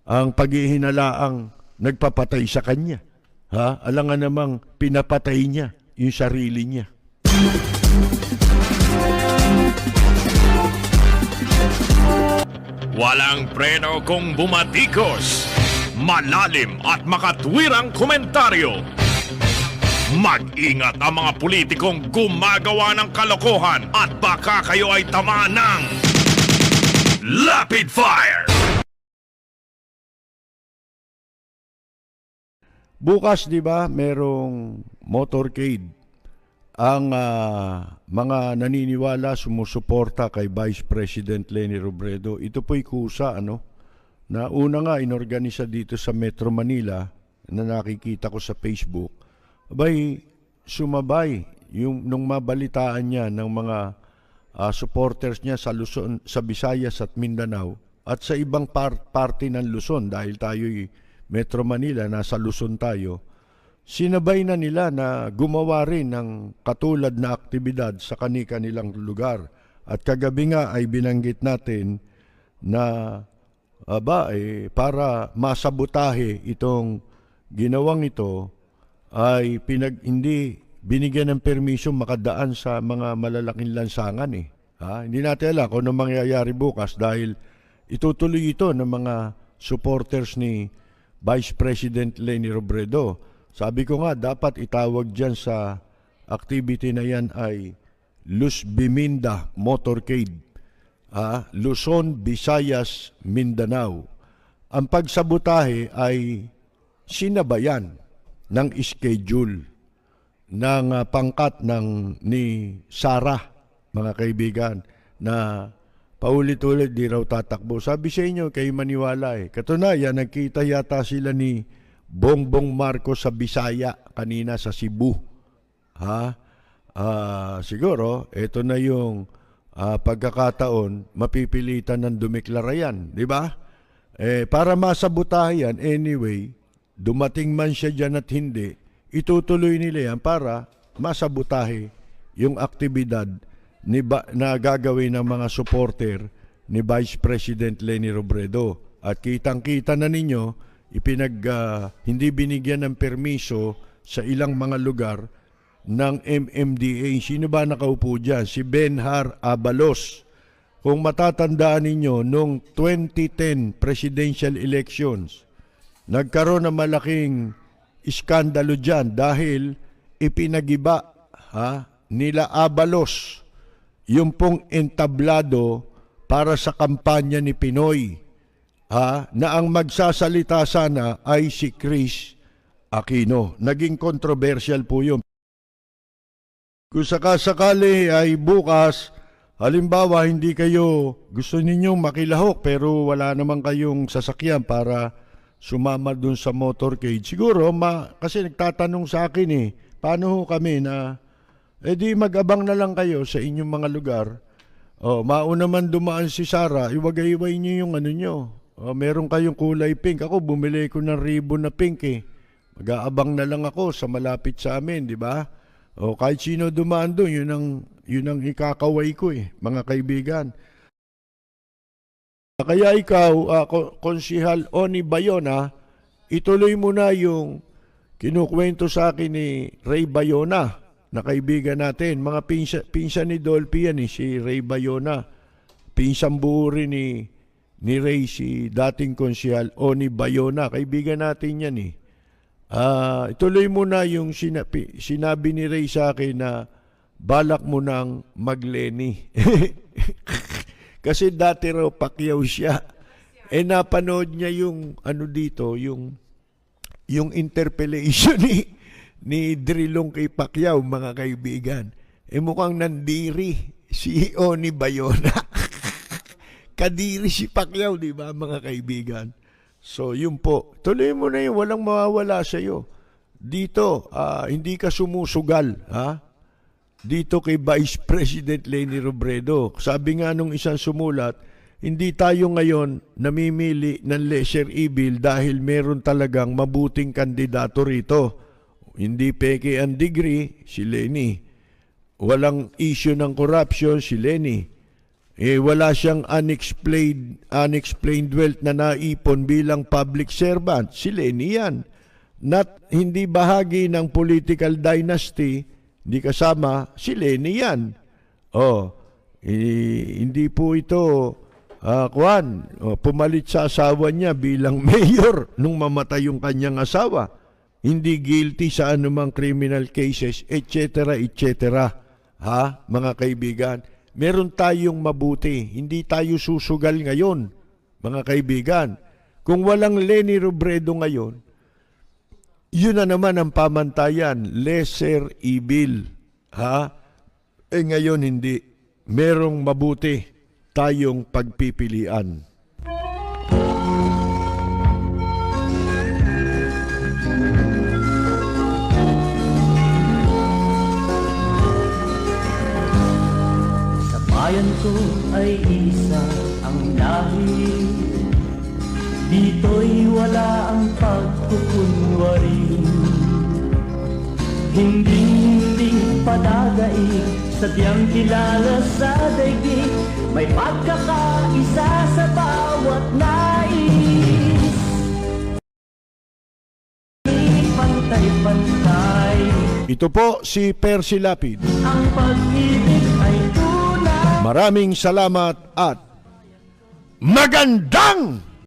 ang paghihinalaang nagpapatay sa kanya. Ha? Alangan namang pinapatay niya yung sarili niya. Walang preno kung bumatikos, malalim at makatwirang komentaryo. Mag-ingat ang mga politikong gumagawa ng kalokohan at baka kayo ay tamaan ng Rapid Fire! Bukas, di ba, merong motorcade. Ang mga naniniwala, sumusuporta kay Vice President Leni Robredo. Ito po'y kusa, na una nga inorganisa dito sa Metro Manila na nakikita ko sa Facebook. Abay, sumabay nung mabalitaan niya ng mga supporters niya sa Luzon, sa Visayas at Mindanao at sa ibang parte ng Luzon dahil tayo'y Metro Manila, nasa Luzon tayo. Sinabay na nila na gumawa rin ng katulad na aktibidad sa kani-kanilang lugar. At kagabi nga ay binanggit natin na para masabotahe itong ginawang ito ay hindi binigyan ng permisyon makadaan sa mga malalaking lansangan. Hindi natin alam kung ano mangyayari bukas dahil itutuloy ito ng mga supporters ni Vice President Leni Robredo. Sabi ko nga, dapat itawag dyan sa activity na yan ay Luz Biminda Motorcade. Luzon, Visayas, Mindanao. Ang pagsabotahe ay sinabayan ng schedule ng pangkat ni Sarah, mga kaibigan, na paulit-ulit di raw tatakbo. Sabi sa inyo, kayo maniwala Katunayan, nagkita yata sila ni Bongbong Marcos sa Bisaya kanina sa Cebu. Siguro, ito na yung pagkakataon, mapipilitan ng dumeklara yan, di ba? Para masabotahe yan, anyway, dumating man siya dyan at hindi, itutuloy nila yan para masabotahe yung aktibidad na gagawin ng mga supporter ni Vice President Leni Robredo. At kitang-kita na ninyo, hindi binigyan ng permiso sa ilang mga lugar ng MMDA. Sino ba nakaupo dyan? Si Benhar Abalos. Kung matatandaan ninyo, noong 2010 presidential elections, nagkaroon ng malaking iskandalo dyan dahil ipinagiba nila Abalos yung pong entablado para sa kampanya ni Pinoy. Na ang magsasalita sana ay si Chris Aquino. Naging controversial po yun. Kung sakasakali ay bukas, halimbawa hindi kayo gusto ninyong makilahok pero wala naman kayong sasakyan para sumama dun sa motorcade. Siguro, kasi nagtatanong sa akin paano ho kami na, di mag-abang na lang kayo sa inyong mga lugar. Mauna man dumaan si Sarah, iwagay-iway niyo yung nyo. Meron kayong kulay pink. Ako, bumili ko ng ribbon na pink Mag-aabang na lang ako sa malapit sa amin, di ba? Kahit sino dumaan doon, yun ang ikakaway ko mga kaibigan. Kaya ikaw, Konsihal Oni Bayona, ituloy mo na yung kinukwento sa akin ni Ray Bayona, na kaibigan natin. Mga pinsan ni Dolphy yan si Ray Bayona. Pinsan buo rin ni Ray, si dating Konsihal Oni Bayona. Kaibigan natin yan ituloy mo na yung sinabi ni Ray sa akin na balak mo nang magleni. Kasi dati raw Pacquiao siya. Napanood niya yung yung interpellation ni Drilong kay Pacquiao, mga kaibigan. Mukhang nandiri si Oni Bayona. Kadiri si Pacquiao, di ba, mga kaibigan? So, yun po. Tuloy mo na yun. Walang mawawala sa iyo. Dito, hindi ka sumusugal. Dito kay Vice President Leni Robredo. Sabi nga nung isang sumulat, hindi tayo ngayon namimili ng lesser evil dahil meron talagang mabuting kandidato rito. Hindi peke ang degree, si Leni. Walang issue ng corruption, si Leni. wala siyang unexplained wealth na naipon bilang public servant. Si Leni yan. Hindi bahagi ng political dynasty, hindi kasama, si Leni yan. Hindi po ito, pumalit sa asawa niya bilang mayor nung mamatay yung kanyang asawa. Hindi guilty sa anumang criminal cases, etc., etc. Ha, mga kaibigan? Meron tayong mabuti. Hindi tayo susugal ngayon, mga kaibigan. Kung walang Leni Robredo ngayon, yun na naman ang pamantayan, lesser evil. Ha? Ngayon hindi. Merong mabuti tayong pagpipilian. Sa bayan ko ay isa ang lahi, dito'y wala ang pagkukunwari. Hindi padagay, sadyang kilala sa daigdig, may pagkakaisa sa bawat nais. Pantay-pantay, Ito po si Percy Lapid. ang pag-ibig ay tunay. Maraming salamat at magandang